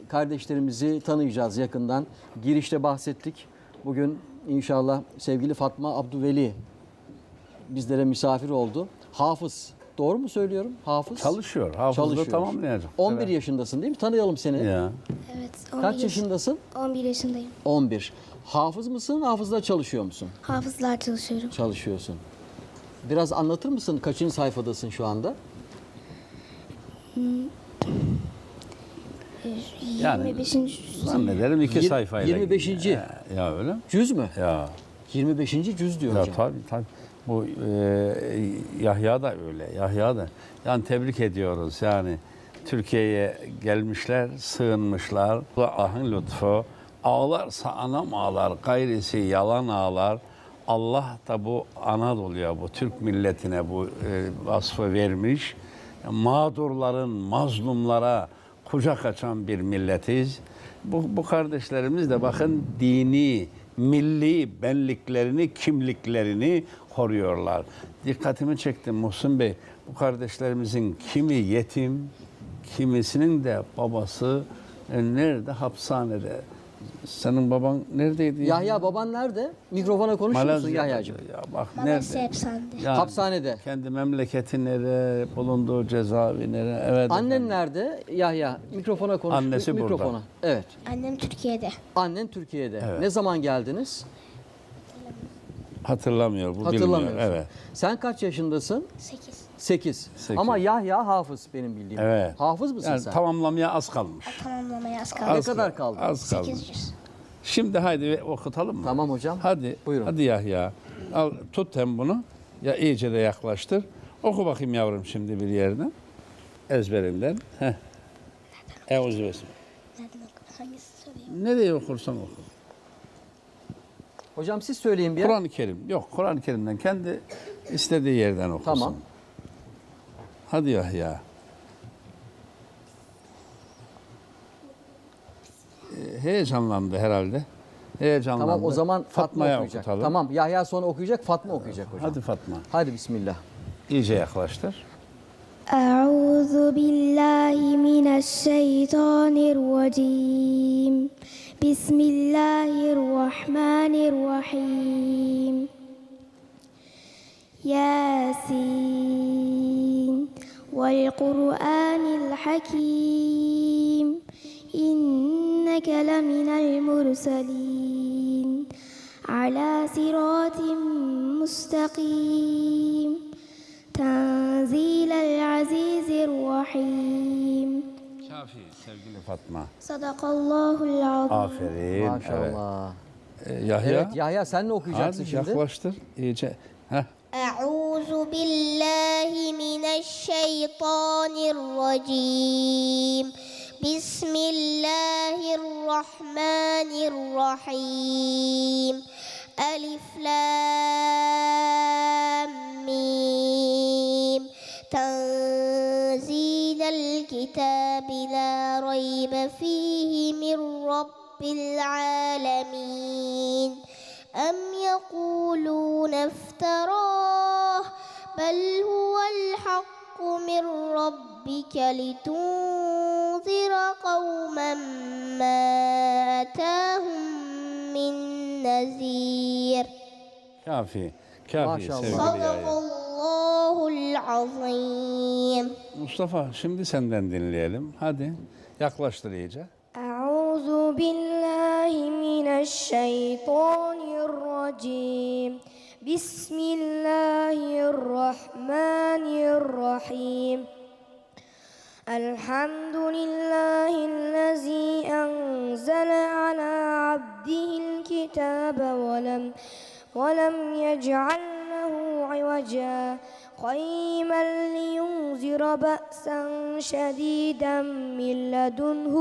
kardeşlerimizi tanıyacağız yakından. Girişte bahsettik. Bugün inşallah sevgili Fatma Abdüveli bizlere misafir oldu. Hafız. Doğru mu söylüyorum? Hafız. Çalışıyor. Hafızlığı tamamlayacak. 11 Evet. yaşındasın değil mi? Tanıyalım seni. Ya. Evet. Kaç yaşındasın? 11 yaşındayım. 11. Hafız mısın? Hafızla çalışıyor musun? Hafızlar çalışıyorum. Çalışıyorsun. Biraz anlatır mısın? Kaçıncı sayfadasın şu anda? Yani 25. zannederim 2 sayfayla. 25. Ya öyle mi? Cüz mü? Ya. 25. cüz diyor Ya hocam. tabii. Bu Yahya da öyle. Yahya da. Yani tebrik ediyoruz. Yani Türkiye'ye gelmişler, sığınmışlar. Allah'ın lütfu. Ağlarsa anam ağlar, gayrisi yalan ağlar. Allah da bu Anadolu'ya, bu Türk milletine bu vasfı vermiş. Mağdurların, mazlumlara kucak açan bir milletiz. Bu kardeşlerimiz de bakın dini, milli benliklerini, kimliklerini koruyorlar. Dikkatimi çekti Muhsin Bey. Bu kardeşlerimizin kimi yetim, kimisinin de babası nerede? Hapishanede. Senin baban neredeydi? Yahya baban nerede? Mikrofona konuşur musun Yahya'cığım? Ya bak Babası nerede? hapishanede. Yani Hapishanede. kendi memleketi nere, bulunduğu cezaevi nere? Evet. Annen efendim. nerede Yahya? Mikrofona konuş. Annesi mikrofona. burada. Evet. Annem Türkiye'de. Annen Türkiye'de. Evet. Ne zaman geldiniz? Hatırlamıyor, bu bilmiyor. Hatırlamıyorsun. Evet. Sen kaç yaşındasın? 8. 8. Sekiz. Ama Yahya hafız benim bildiğim. Evet. Hafız mısın Yani sen? tamamlamaya az kalmış. Tamamlamaya az Ne kaldı. kadar kaldı? Az kalmış. 800. Şimdi haydi okutalım mı? Tamam hocam. Hadi. Buyurun. Hadi Yahya. Al tut hem bunu. Ya iyice de yaklaştır. Oku bakayım yavrum şimdi bir yerden. Ezberinden. Heh. Euzubillahimineşşeytanirracim. Nereden okudun? Hangisi söyleyeyim? Nereye okursan oku. Hocam siz söyleyin bir. Kur'an-ı Kerim. Yok, Kur'an-ı Kerim'den kendi istediği yerden okusun. Tamam. Hadi Yahya. Heyecanlandı herhalde. Heyecanlandı. Tamam o zaman Fatma Fatma'ya okuyacak. okutalım. Tamam Yahya sonra okuyacak, Fatma okuyacak hocam. Hadi Fatma. Hadi bismillah. İyice yaklaştır. أعوذ بالله من الشيطان الرجيم بسم الله الرحمن الرحيم ياسين والقرآن الحكيم إنك لمن المرسلين على صراط مستقيم تنزيل العزيز الرحيم Kafi sevgili Fatma. صدق الله العظيم Aferin. Maşallah. Evet. Yahya. Evet Yahya sen ne okuyacaksın Hadi şimdi? yaklaştır. İyice. Heh. أعوذ بالله من الشيطان الرجيم بسم الله الرحمن الرحيم ألف لام ميم تنزيل الكتاب لا ريب فيه من رب العالمين أم يقولون افتراه بل هو الحق من ربك لتنذر قوما ما أتاهم من نذير Kafi. Kafi Maşallah. sevgili صدق Yahya. الله العظيم. Mustafa şimdi senden dinleyelim. Hadi yaklaştır iyice. أعوذ بالله من الشيطان الرجيم بسم الله الرحمن الرحيم الحمد لله الذي أنزل على عبده الكتاب ولم يجعل له عوجا قيما لينذر بأسا شديدا من لدنه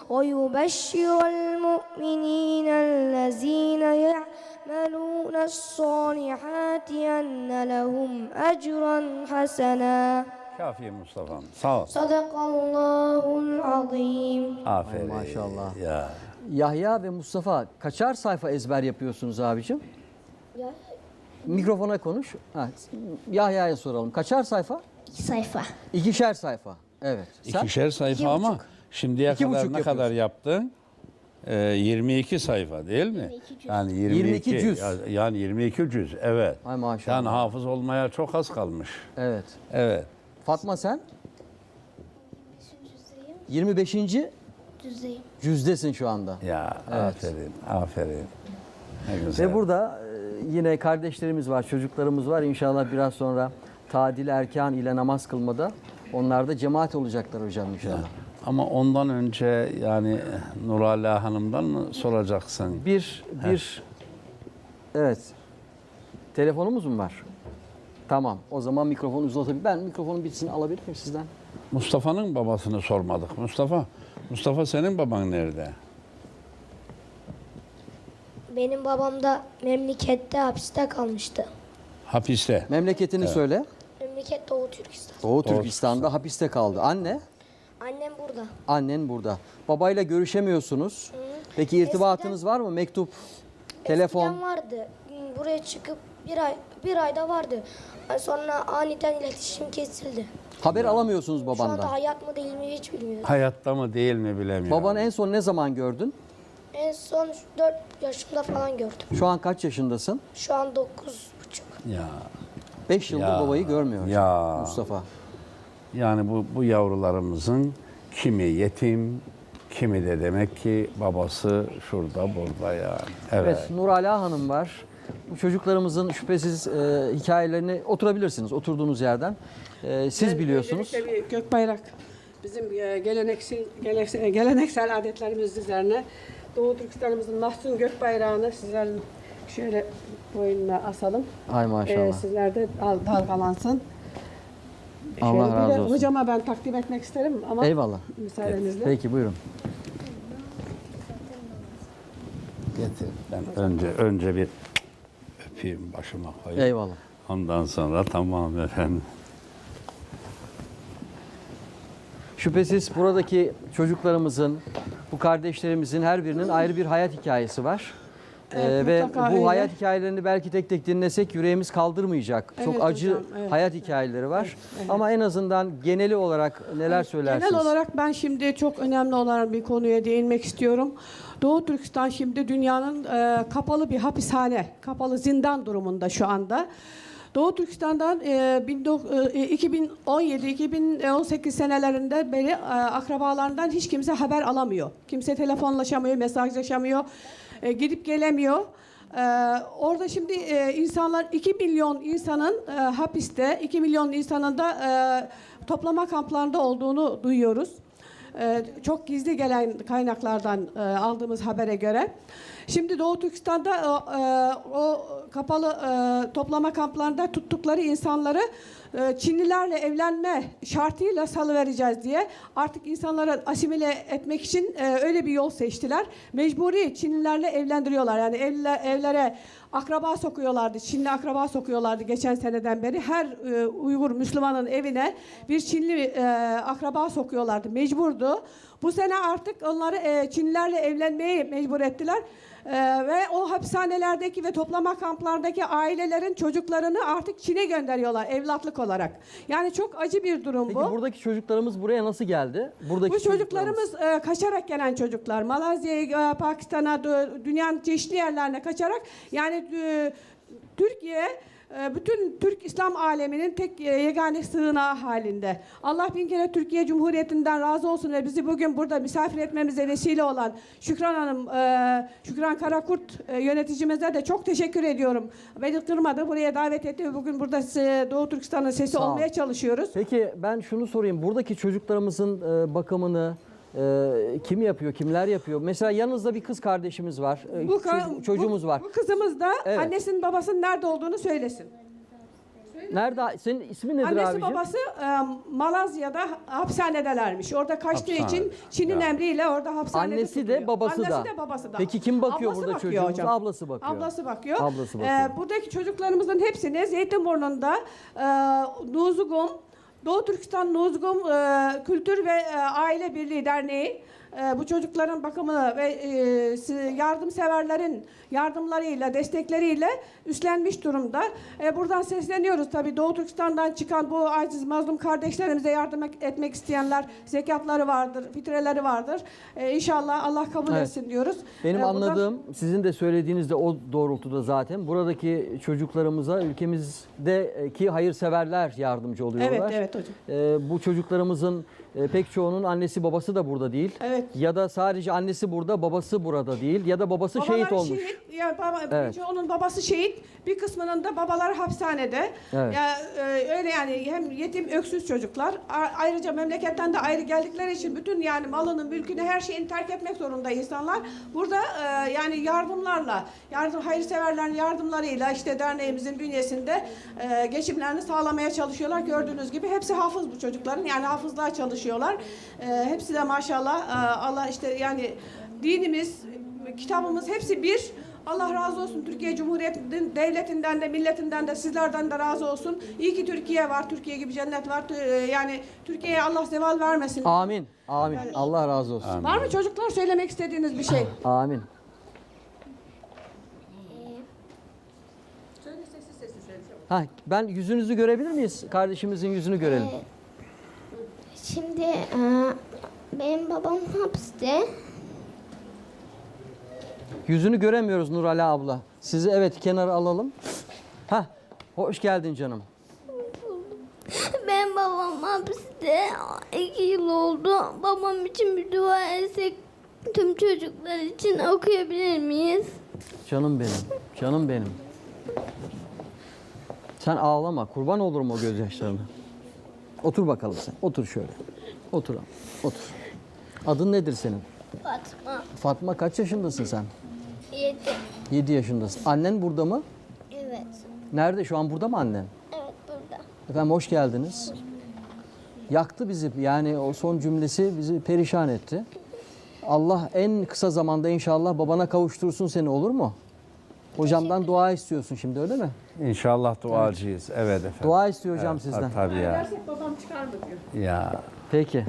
ويبشر المؤمنين الذين يعملون الصالحات أن لهم أجرا حسنا Kafi Mustafa'm. Sağ ol. صدق الله العظيم Aferin. Ay, maşallah. Ya. Yahya ve Mustafa kaçar sayfa ezber yapıyorsunuz abicim? Mikrofona konuş. Ha, Yahya'ya soralım. Kaçar sayfa? 2 sayfa. 2'şer sayfa. Evet. Sen? İkişer sayfa İki ama buçuk. Şimdiye 2,5 kadar ne kadar yaptın? 22 sayfa değil mi? 22 cüz. Yani 22 cüz. Yani 22 cüz, evet. Ay maşallah. Yani hafız olmaya çok az kalmış. Evet. Evet. Fatma sen? Cüzdeyim. 25. Cüzdeyim. cüzdesin şu anda. Ya Evet. aferin, aferin. Ne güzel. Ve burada yine kardeşlerimiz var, çocuklarımız var. İnşallah biraz sonra tadil erkan ile namaz kılmada onlar da cemaat olacaklar hocam inşallah. Ama ondan önce yani Nurala Hanım'dan mı soracaksın? Bir evet. Telefonumuz mu var? Tamam. O zaman mikrofonu uzatabilir. Ben mikrofonu bitsin alabilir miyim sizden? Mustafa'nın babasını sormadık. Mustafa senin baban nerede? Benim babam da memlekette hapiste kalmıştı. Hapiste. Memleketini söyle. Memleket Doğu Türkistan. Doğu Türkistan'da hapiste kaldı. Anne? Annem burada. Annen burada. Babayla görüşemiyorsunuz. Peki irtibatınız var mı? Mektup, telefon? Eskiden vardı. Buraya çıkıp bir ayda vardı. Sonra aniden iletişim kesildi. Haber alamıyorsunuz Şu anda babandan. hayat mı değil mi hiç bilmiyorum. Hayatta mı değil mi bilemiyorum. Babanı en son ne zaman gördün? En son 4 yaşımda falan gördüm. Şu an kaç yaşındasın? Şu an 9,5. Ya 5 yıldır Ya, babayı görmüyor ya. Mustafa. yani bu yavrularımızın kimi yetim, kimi de demek ki babası şurada burada yani. Evet. Evet, Nurala Hanım var. Bu çocuklarımızın şüphesiz hikayelerini oturabilirsiniz oturduğunuz yerden. Siz biliyorsunuz. Öncelikle bir gökbayrak bizim geleneksel adetlerimiz üzerine Doğu Türkistan'ımızın mahzun gökbayrağını sizlerin şöyle boynuna asalım. Ay maşallah. Sizler de dalgalansın. Allah Şöyle razı bir de olsun. Hocama ben takdim etmek isterim ama Eyvallah. müsaadenizle. Peki buyurun. Getir. Ben önce bir öpeyim başıma koyayım. Eyvallah. Ondan sonra tamam efendim. Şüphesiz buradaki çocuklarımızın, bu kardeşlerimizin her birinin ayrı bir hayat hikayesi var. Evet, Ve mutlaka bu öyle. hayat hikayelerini belki tek tek dinlesek yüreğimiz kaldırmayacak. Çok Evet acı hocam, evet. hayat hikayeleri var. Evet. Ama en azından geneli olarak neler söylersiniz? Genel olarak ben şimdi çok önemli olan bir konuya değinmek istiyorum. Doğu Türkistan şimdi dünyanın kapalı bir hapishane, kapalı zindan durumunda şu anda. Doğu Türkistan'dan 2017-2018 senelerinde beri akrabalarından hiç kimse haber alamıyor. Kimse telefonlaşamıyor, mesajlaşamıyor, gidip gelemiyor. Orada şimdi insanlar 2 milyon insanın hapiste, 2 milyon insanın da toplama kamplarında olduğunu duyuyoruz. Çok gizli gelen kaynaklardan aldığımız habere göre. Şimdi Doğu Türkistan'da o kapalı toplama kamplarında tuttukları insanları Çinlilerle evlenme şartıyla salıvereceğiz diye artık insanları asimile etmek için öyle bir yol seçtiler. Mecburi Çinlilerle evlendiriyorlar. Yani evlere akraba sokuyorlardı. Çinli akraba sokuyorlardı geçen seneden beri. Her Uygur Müslümanın evine bir Çinli akraba sokuyorlardı. Mecburdu. Bu sene artık onları Çinlilerle evlenmeye mecbur ettiler. Ve o hapishanelerdeki ve toplama kamplardaki ailelerin çocuklarını artık Çin'e gönderiyorlar evlatlık olarak. Yani çok acı bir durum Peki bu. buradaki çocuklarımız buraya nasıl geldi? Buradaki Bu çocuklarımız kaçarak gelen çocuklar. Malezya'ya, Pakistan'a, dünyanın çeşitli yerlerine kaçarak yani Türkiye bütün Türk İslam aleminin tek yegane sığınağı halinde. Allah bin kere Türkiye Cumhuriyeti'nden razı olsun ve bizi bugün burada misafir etmemize vesile olan Şükran Hanım, Şükran Karakurt yöneticimize de çok teşekkür ediyorum. Beni kırmadı, buraya davet etti ve bugün burada Doğu Türkistan'ın sesi Sağ olun. olmaya çalışıyoruz. Peki ben şunu sorayım. Buradaki çocuklarımızın bakımını kim yapıyor, kimler yapıyor? Mesela yanınızda bir kız kardeşimiz var, çocuğumuz var. Bu kızımız da Evet. annesinin babasının nerede olduğunu söylesin. Nerede? Senin ismin nedir Annesi abiciğim? babası Malazya'da hapishanedelermiş. Orada kaçtığı Hapishane. için Çin'in Ya. emriyle orada hapishanede Annesi de, tutuluyor. babası da. Annesi de babası da. Peki kim bakıyor Ablası burada bakıyor çocuğumuza? hocam. Ablası bakıyor. Ablası bakıyor. Ablası bakıyor. Buradaki çocuklarımızın hepsini Zeytinburnu'nda Nuzugum, Doğu Türkistan Nuzugum Kültür ve Aile Birliği Derneği bu çocukların bakımını ve yardımseverlerin yardımlarıyla, destekleriyle üstlenmiş durumda. Buradan sesleniyoruz tabii. Doğu Türkistan'dan çıkan bu aciz mazlum kardeşlerimize yardım etmek isteyenler, zekatları vardır, fitreleri vardır. İnşallah Allah kabul Evet. etsin diyoruz. Benim Buradan- anladığım, sizin de söylediğiniz de o doğrultuda zaten. Buradaki çocuklarımıza ülkemizdeki hayırseverler yardımcı oluyorlar. Evet, evet hocam. Bu çocuklarımızın pek çoğunun annesi babası da burada değil. Evet. Ya da sadece annesi burada, babası burada değil. Ya da babası Babaları şehit olmuş. şehit, ya Evet. onun babası şehit, bir kısmının da babaları hapishanede. Evet. Ya öyle yani hem yetim öksüz çocuklar. Ayrıca memleketten de ayrı geldikleri için bütün yani malını, mülkünü, her şeyini terk etmek zorunda insanlar. Burada yani yardımlarla, hayırseverlerin yardımlarıyla işte derneğimizin bünyesinde geçimlerini sağlamaya çalışıyorlar. Gördüğünüz gibi hepsi hafız bu çocukların. Yani hafızlığa çalışıyorlar. Hepsi de maşallah Allah işte yani dinimiz, kitabımız hepsi bir. Allah razı olsun Türkiye Cumhuriyeti'nin devletinden de milletinden de sizlerden de razı olsun. İyi ki Türkiye var. Türkiye gibi cennet var. Yani Türkiye'ye Allah zeval vermesin. Amin. Amin. Allah razı olsun. Var mı çocuklar söylemek istediğiniz bir şey? Amin. Ha, ben yüzünüzü görebilir miyiz? Kardeşimizin yüzünü görelim. Şimdi benim babam hapiste. Yüzünü göremiyoruz Nurala abla. Sizi evet kenara alalım. Ha, hoş geldin canım. Benim babam hapiste. 2 yıl oldu. Babam için bir dua etsek tüm çocuklar için okuyabilir miyiz? Canım benim. Canım benim. Sen ağlama. Kurban olurum o gözyaşlarına. Otur bakalım sen. Otur şöyle. Otur. Otur. Adın nedir senin? Fatma. Fatma, kaç yaşındasın sen? 7. 7 yaşındasın. Annen burada mı? Evet. Nerede? Şu an burada mı annen? Evet burada. Efendim hoş geldiniz. Yaktı bizi. Yani o son cümlesi bizi perişan etti. Allah en kısa zamanda inşallah babana kavuştursun seni, olur mu? Hocamdan dua istiyorsun şimdi, öyle mi? İnşallah duacıyız. Evet efendim. Dua istiyor hocam Evet, sizden. Tabii ya. Dersek babam çıkar mı diyor. Ya. Peki.